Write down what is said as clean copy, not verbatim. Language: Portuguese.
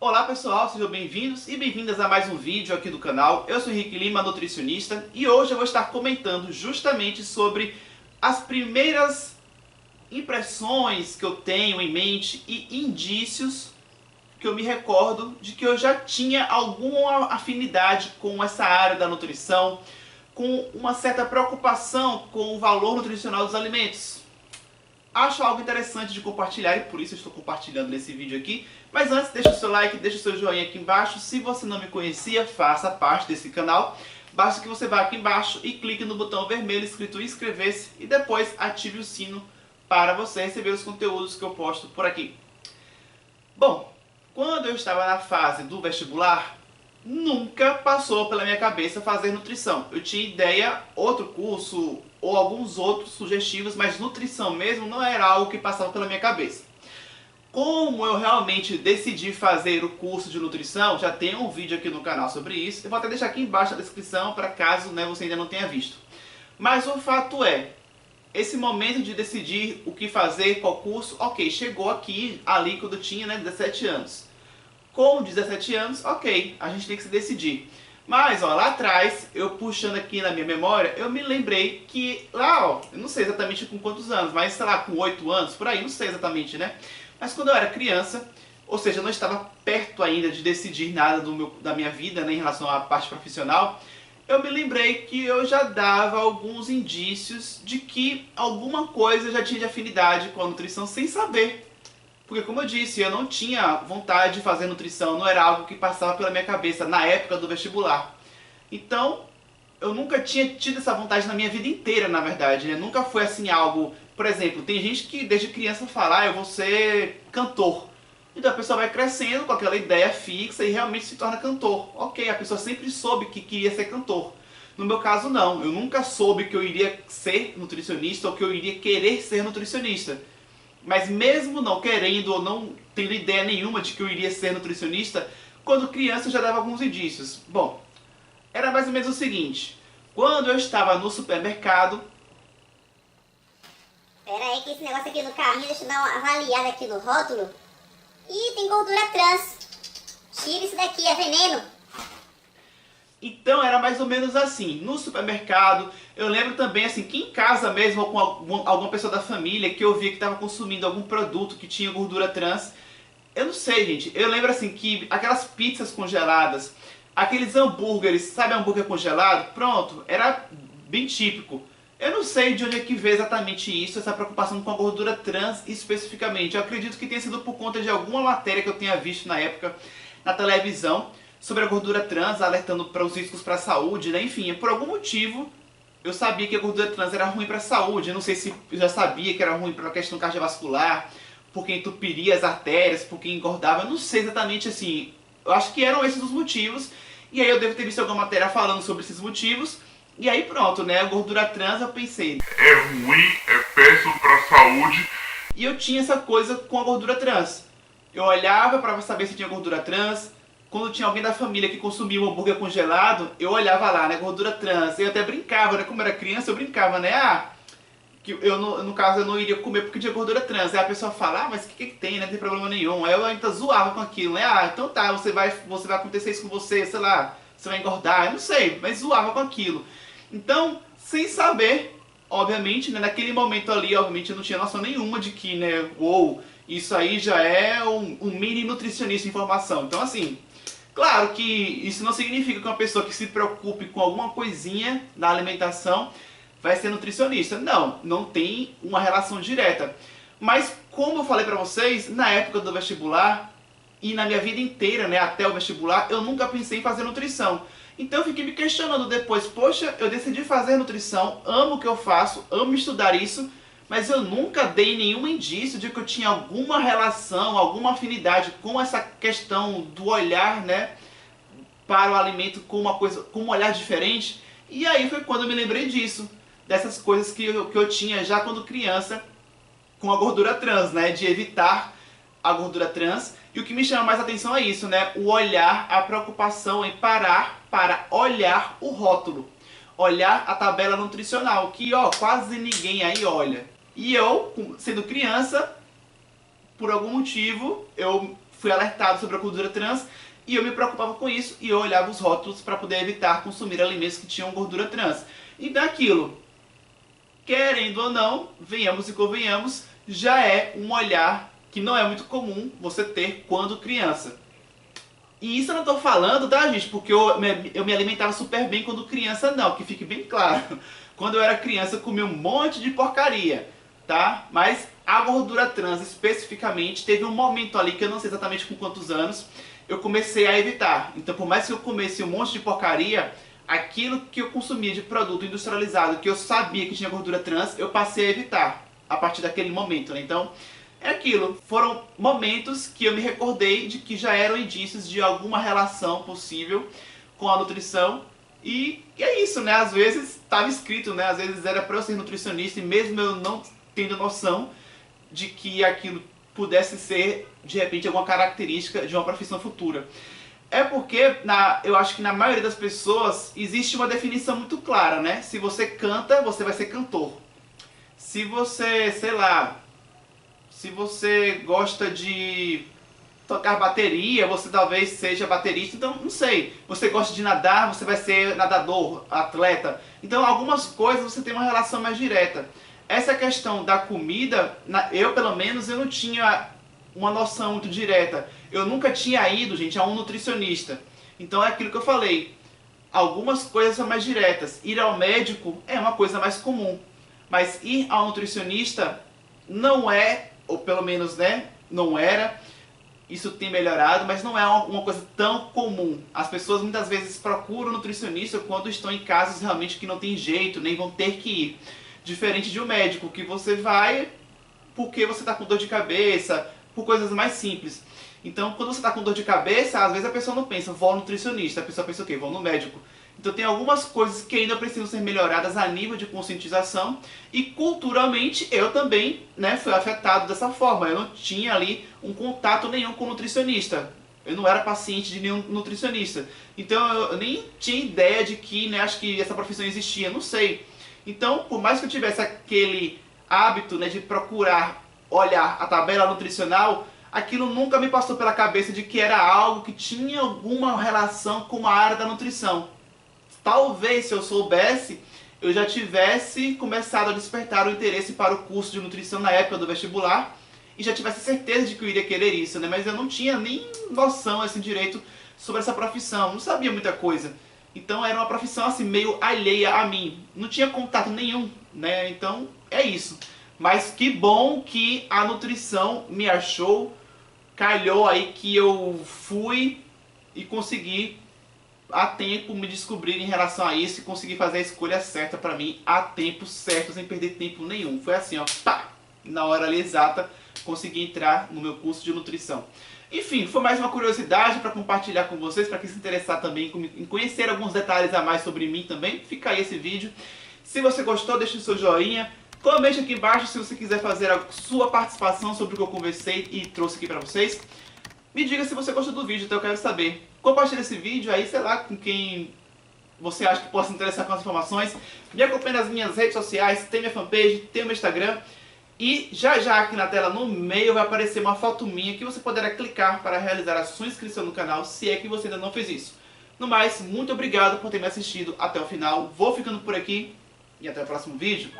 Olá pessoal, sejam bem-vindos e bem-vindas a mais um vídeo aqui do canal. Eu sou Henrique Lima, nutricionista, e hoje eu vou estar comentando justamente sobre as primeiras impressões que eu tenho em mente e indícios que eu me recordo de que eu já tinha alguma afinidade com essa área da nutrição, com uma certa preocupação com o valor nutricional dos alimentos. Acho algo interessante de compartilhar e por isso eu estou compartilhando nesse vídeo aqui. Mas antes, deixa o seu like, deixa o seu joinha aqui embaixo. Se você não me conhecia, faça parte desse canal. Basta que você vá aqui embaixo e clique no botão vermelho escrito inscrever-se e depois ative o sino para você receber os conteúdos que eu posto por aqui. Bom, quando eu estava na fase do vestibular, nunca passou pela minha cabeça fazer nutrição. Eu tinha ideia, outro curso ou alguns outros sugestivos, mas nutrição mesmo não era algo que passava pela minha cabeça. Como eu realmente decidi fazer o curso de nutrição, já tem um vídeo aqui no canal sobre isso. Eu vou até deixar aqui embaixo na descrição para caso você ainda não tenha visto. Mas o fato é, esse momento de decidir o que fazer, qual curso, ok, chegou aqui, ali quando eu tinha 17 anos. Com 17 anos, ok, a gente tem que se decidir. Mas, ó, lá atrás, eu puxando aqui na minha memória, eu me lembrei que lá, ó, eu não sei exatamente com quantos anos, mas sei lá, com 8 anos, por aí, não sei exatamente, né? Mas quando eu era criança, ou seja, eu não estava perto ainda de decidir nada da minha vida, né, em relação à parte profissional, eu me lembrei que eu já dava alguns indícios de que alguma coisa eu já tinha de afinidade com a nutrição sem saber. Porque, como eu disse, eu não tinha vontade de fazer nutrição, não era algo que passava pela minha cabeça na época do vestibular. Então, eu nunca tinha tido essa vontade na minha vida inteira, na verdade, né? Nunca foi assim algo... Por exemplo, tem gente que desde criança fala, eu vou ser cantor. Então a pessoa vai crescendo com aquela ideia fixa e realmente se torna cantor. Ok, a pessoa sempre soube que queria ser cantor. No meu caso, não. Eu nunca soube que eu iria ser nutricionista ou que eu iria querer ser nutricionista. Mas mesmo não querendo ou não tendo ideia nenhuma de que eu iria ser nutricionista, quando criança eu já dava alguns indícios. Bom, era mais ou menos o seguinte. Quando eu estava no supermercado... Pera aí que esse negócio aqui no carrinho, deixa eu dar uma avaliada aqui no rótulo. Ih, tem gordura trans. Tira isso daqui, é veneno. Então era mais ou menos assim, no supermercado, eu lembro também assim, que em casa mesmo, ou com alguma pessoa da família que eu via que estava consumindo algum produto que tinha gordura trans. Eu não sei, gente, eu lembro assim que aquelas pizzas congeladas, aqueles hambúrgueres, sabe hambúrguer congelado? Pronto, era bem típico. Eu não sei de onde é que veio exatamente isso, essa preocupação com a gordura trans especificamente. Eu acredito que tenha sido por conta de alguma matéria que eu tenha visto na época na televisão, sobre a gordura trans, alertando para os riscos para a saúde, né? Enfim, por algum motivo eu sabia que a gordura trans era ruim para a saúde. Eu não sei se eu já sabia que era ruim para a questão cardiovascular, porque entupiria as artérias, porque engordava. Eu não sei exatamente assim. Eu acho que eram esses os motivos. E aí eu devo ter visto alguma matéria falando sobre esses motivos. E aí pronto, né? A gordura trans eu pensei, é ruim, é péssimo para a saúde. E eu tinha essa coisa com a gordura trans. Eu olhava para saber se tinha gordura trans. Quando tinha alguém da família que consumia um hambúrguer congelado, eu olhava lá, né, gordura trans. Eu até brincava, né, como era criança, eu brincava, né, que eu no caso eu não iria comer porque tinha gordura trans. Aí a pessoa fala, mas o que tem, né, não tem problema nenhum. Aí eu ainda zoava com aquilo, né, então tá, você vai acontecer isso com você, sei lá, você vai engordar, eu não sei, mas zoava com aquilo. Então, sem saber, obviamente, né, naquele momento ali, obviamente eu não tinha noção nenhuma de que, né, isso aí já é um mini nutricionista em formação. Então assim... Claro que isso não significa que uma pessoa que se preocupe com alguma coisinha na alimentação vai ser nutricionista. Não, não tem uma relação direta. Mas como eu falei pra vocês, na época do vestibular e na minha vida inteira, né, até o vestibular, eu nunca pensei em fazer nutrição. Então eu fiquei me questionando depois, poxa, eu decidi fazer nutrição, amo o que eu faço, amo estudar isso, mas eu nunca dei nenhum indício de que eu tinha alguma relação, alguma afinidade com essa questão do olhar, né, para o alimento com uma coisa, com um olhar diferente. E aí foi quando eu me lembrei disso, dessas coisas que eu tinha já quando criança com a gordura trans, né, de evitar a gordura trans. E o que me chama mais atenção é isso, né, o olhar, a preocupação em parar para olhar o rótulo, olhar a tabela nutricional, que ó, quase ninguém aí olha. E eu, sendo criança, por algum motivo, eu fui alertado sobre a gordura trans e eu me preocupava com isso e eu olhava os rótulos para poder evitar consumir alimentos que tinham gordura trans. Então aquilo, querendo ou não, venhamos e convenhamos, já é um olhar que não é muito comum você ter quando criança. E isso eu não tô falando, tá, gente, porque eu me alimentava super bem quando criança, não, que fique bem claro. Quando eu era criança eu comia um monte de porcaria, tá? Mas a gordura trans especificamente, teve um momento ali que eu não sei exatamente com quantos anos, eu comecei a evitar. Então por mais que eu comesse um monte de porcaria, aquilo que eu consumia de produto industrializado, que eu sabia que tinha gordura trans, eu passei a evitar a partir daquele momento, né? Então é aquilo, foram momentos que eu me recordei de que já eram indícios de alguma relação possível com a nutrição. E é isso, né? Às vezes estava escrito, né? Às vezes era para eu ser nutricionista e mesmo eu não tendo noção de que aquilo pudesse ser, de repente, alguma característica de uma profissão futura. É porque eu acho que na maioria das pessoas existe uma definição muito clara, né? Se você canta, você vai ser cantor. Se você, sei lá, se você gosta de tocar bateria, você talvez seja baterista, então não sei. Você gosta de nadar, você vai ser nadador, atleta. Então algumas coisas você tem uma relação mais direta. Essa questão da comida, eu pelo menos eu não tinha uma noção muito direta. Eu nunca tinha ido, gente, a um nutricionista. Então é aquilo que eu falei. Algumas coisas são mais diretas. Ir ao médico é uma coisa mais comum. Mas ir ao nutricionista não é, ou pelo menos, né, não era. Isso tem melhorado, mas não é uma coisa tão comum. As pessoas muitas vezes procuram nutricionista quando estão em casos realmente que não tem jeito, nem vão ter que ir. Diferente de um médico, que você vai porque você está com dor de cabeça, por coisas mais simples. Então, quando você está com dor de cabeça, às vezes a pessoa não pensa, vou ao nutricionista, a pessoa pensa o quê? Vou no médico. Então tem algumas coisas que ainda precisam ser melhoradas a nível de conscientização e culturalmente eu também, né, fui afetado dessa forma. Eu não tinha ali um contato nenhum com o nutricionista. Eu não era paciente de nenhum nutricionista. Então eu nem tinha ideia de que, né, acho que essa profissão existia, não sei. Então, por mais que eu tivesse aquele hábito, né, de procurar olhar a tabela nutricional, aquilo nunca me passou pela cabeça de que era algo que tinha alguma relação com a área da nutrição. Talvez, se eu soubesse, eu já tivesse começado a despertar o interesse para o curso de nutrição na época do vestibular e já tivesse certeza de que eu iria querer isso, né? Mas eu não tinha nem noção, assim, direito sobre essa profissão, não sabia muita coisa. Então era uma profissão, assim, meio alheia a mim, não tinha contato nenhum, né? Então é isso. Mas que bom que a nutrição me achou, calhou aí que eu fui e consegui a tempo me descobrir em relação a isso e conseguir fazer a escolha certa pra mim a tempo certo, sem perder tempo nenhum. Foi assim, ó, pá, na hora ali exata, consegui entrar no meu curso de nutrição. Enfim, foi mais uma curiosidade para compartilhar com vocês, para quem se interessar também em conhecer alguns detalhes a mais sobre mim também. Fica aí esse vídeo. Se você gostou, deixe o seu joinha. Comente aqui embaixo se você quiser fazer a sua participação sobre o que eu conversei e trouxe aqui pra vocês. Me diga se você gostou do vídeo, então eu quero saber. Compartilhe esse vídeo aí, sei lá, com quem você acha que possa se interessar com as informações. Me acompanhe nas minhas redes sociais, tem minha fanpage, tem o meu Instagram. E já aqui na tela no meio vai aparecer uma foto minha que você poderá clicar para realizar a sua inscrição no canal, se é que você ainda não fez isso. No mais, muito obrigado por ter me assistido até o final. Vou ficando por aqui e até o próximo vídeo.